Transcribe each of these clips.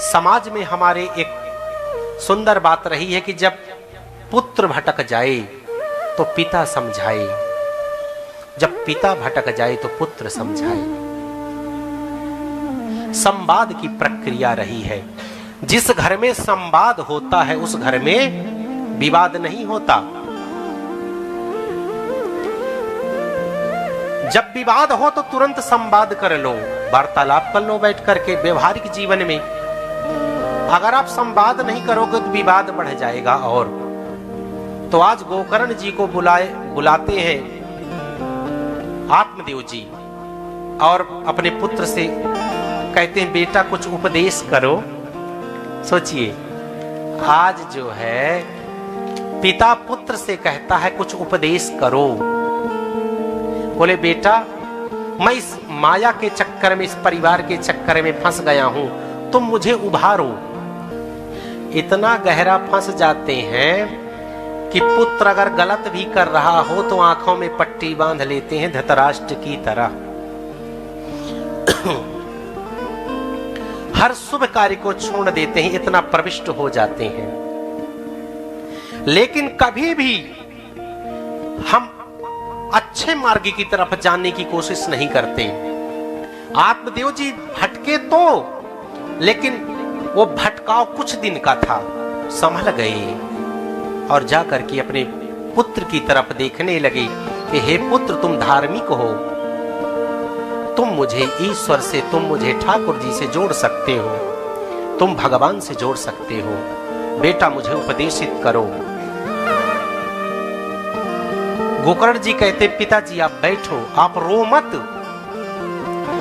समाज में हमारे एक सुंदर बात रही है कि जब पुत्र भटक जाए तो पिता समझाए, जब पिता भटक जाए तो पुत्र समझाए। संवाद की प्रक्रिया रही है। जिस घर में संवाद होता है उस घर में विवाद नहीं होता। जब विवाद हो तो तुरंत संवाद कर लो, वार्तालाप कर लो बैठ करके। व्यवहारिक जीवन में अगर आप संवाद नहीं करोगे तो विवाद बढ़ जाएगा। और तो आज गोकर्ण जी को बुलाते हैं आत्मदेव जी और अपने पुत्र से कहते हैं बेटा कुछ उपदेश करो। सोचिए, आज जो है पिता पुत्र से कहता है कुछ उपदेश करो। बोले बेटा मैं इस माया के चक्कर में, इस परिवार के चक्कर में फंस गया हूं, तुम मुझे उभारो। इतना गहरा फंस जाते हैं कि पुत्र अगर गलत भी कर रहा हो तो आंखों में पट्टी बांध लेते हैं धृतराष्ट्र की तरह। हर शुभ कार्य को छोड़ देते हैं, इतना प्रविष्ट हो जाते हैं। लेकिन कभी भी हम अच्छे मार्ग की तरफ जाने की कोशिश नहीं करते। आत्मदेव जी भटके तो, लेकिन वो भटकाव कुछ दिन का था, संभल गए और जाकर के अपने पुत्र की तरफ देखने लगे कि हे पुत्र तुम धार्मिक हो, तुम मुझे ईश्वर से, तुम मुझे ठाकुर जी से जोड़ सकते हो, तुम भगवान से जोड़ सकते हो, बेटा मुझे उपदेशित करो। गोकर्ण जी कहते पिताजी आप बैठो, आप रो मत,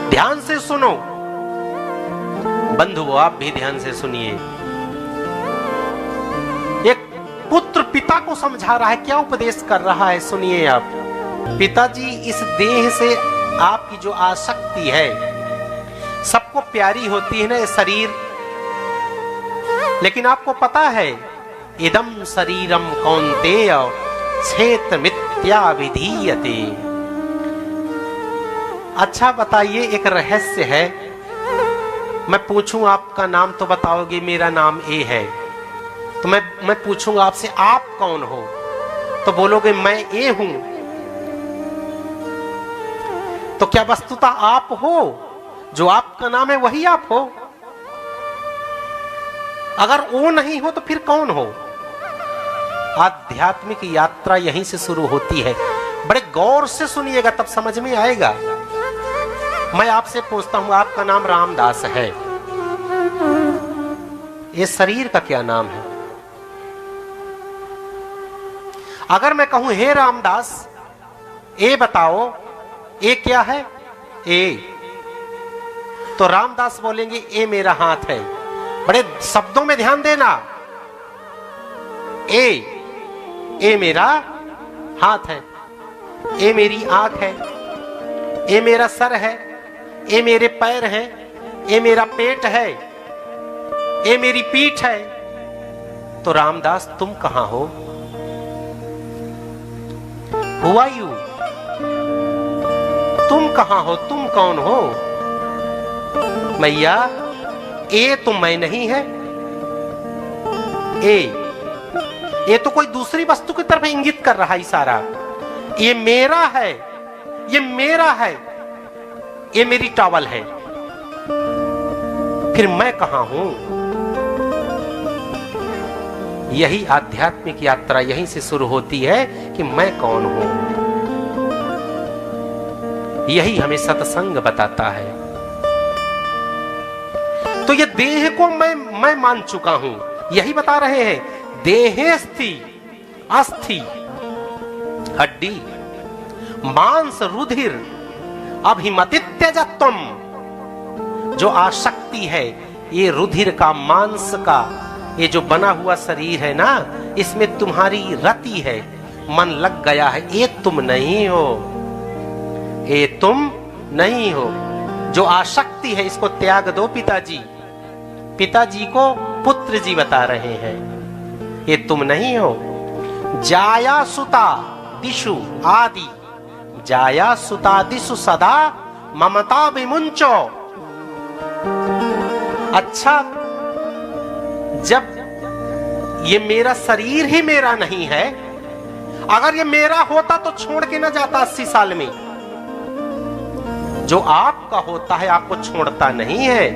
ध्यान से सुनो। बंधुओं आप भी ध्यान से सुनिए। एक पुत्र पिता को समझा रहा है, क्या उपदेश कर रहा है सुनिए आप। पिताजी इस देह से आपकी जो आसक्ति है, सबको प्यारी होती है ना ये शरीर, लेकिन आपको पता है इदम शरीरम कौन्तेय क्षेत्र मिथ्या विधीयते। अच्छा बताइए, एक रहस्य है, मैं पूछूं आपका नाम तो बताओगे मेरा नाम ए है, तो मैं पूछूंगा आपसे आप कौन हो तो बोलोगे मैं ए हूं। तो क्या वस्तुतः आप हो? जो आपका नाम है वही आप हो? अगर वो नहीं हो तो फिर कौन हो? आध्यात्मिक यात्रा यहीं से शुरू होती है। बड़े गौर से सुनिएगा तब समझ में आएगा। मैं आपसे पूछता हूं आपका नाम रामदास है, ये शरीर का क्या नाम है? अगर मैं कहूं हे रामदास ए बताओ, ए क्या है? ए, तो रामदास बोलेंगे ए मेरा हाथ है। बड़े शब्दों में ध्यान देना। ए मेरा हाथ है, ए मेरी आंख है, ए मेरा सर है, ए मेरे पैर हैं, ए मेरा पेट है, ए मेरी पीठ है। तो रामदास तुम कहां हो? Who are you? तुम कहां हो? तुम कौन हो? मैया ए तो मैं नहीं है। ये तो कोई दूसरी वस्तु की तरफ इंगित कर रहा है इशारा। ये मेरा है, ये मेरा है, ये मेरी टॉवल है। फिर मैं कहां हूं? यही आध्यात्मिक यात्रा यहीं से शुरू होती है कि मैं कौन हूं। यही हमें सत्संग बताता है। तो ये देह को मैं मान चुका हूं, यही बता रहे हैं। देहेस्थि अस्थि हड्डी मांस रुधिर अभिमतित्यजत्वम। जो आसक्ति है, ये रुधिर का, मांस का, ये जो बना हुआ शरीर है ना, इसमें तुम्हारी रति है, मन लग गया है। ये तुम नहीं हो, ये तुम नहीं हो। जो आसक्ति है इसको त्याग दो पिताजी। पिताजी को पुत्र जी बता रहे हैं, ये तुम नहीं हो। जाया सुता दिशु आदि, जाया सुता दिशु सदा ममता विमुंचो। अच्छा जब ये मेरा शरीर ही मेरा नहीं है, अगर ये मेरा होता तो छोड़ के ना जाता 80 साल में। जो आपका होता है आपको छोड़ता नहीं है।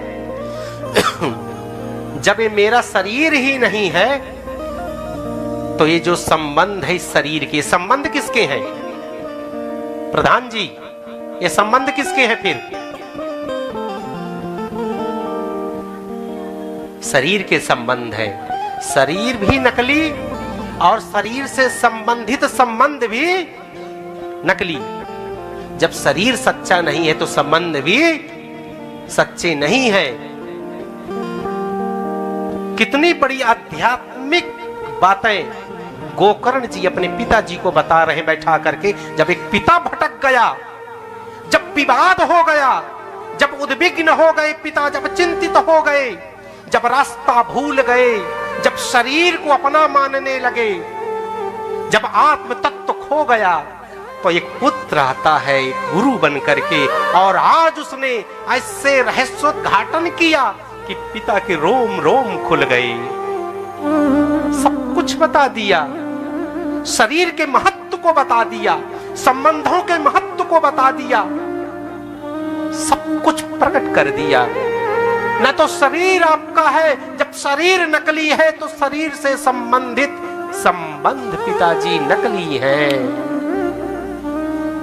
जब ये मेरा शरीर ही नहीं है तो ये जो संबंध है इस शरीर के, संबंध किसके हैं प्रधान जी? ये संबंध किसके हैं फिर? शरीर के संबंध है। शरीर भी नकली और शरीर से संबंधित संबंध भी नकली। जब शरीर सच्चा नहीं है तो संबंध भी सच्चे नहीं है। कितनी बड़ी आध्यात्मिक बातें गोकर्ण जी अपने पिताजी को बता रहे बैठा करके। जब एक पिता भटक गया, जब विवाद हो गया, जब उद्विग्न हो गए पिता, जब चिंतित हो गए, जब रास्ता भूल गए, जब शरीर को अपना मानने लगे, जब आत्म तत्व खो गया, तो एक पुत्र आता है गुरु बन करके और आज उसने ऐसे रहस्योद्घाटन किया कि पिता के रोम रोम खुल गए। सब कुछ बता दिया, शरीर के महत्व को बता दिया, संबंधों के महत्व को बता दिया, सब कुछ प्रकट कर दिया। न तो शरीर आपका है, जब शरीर नकली है तो शरीर से संबंधित संबंध पिताजी नकली है।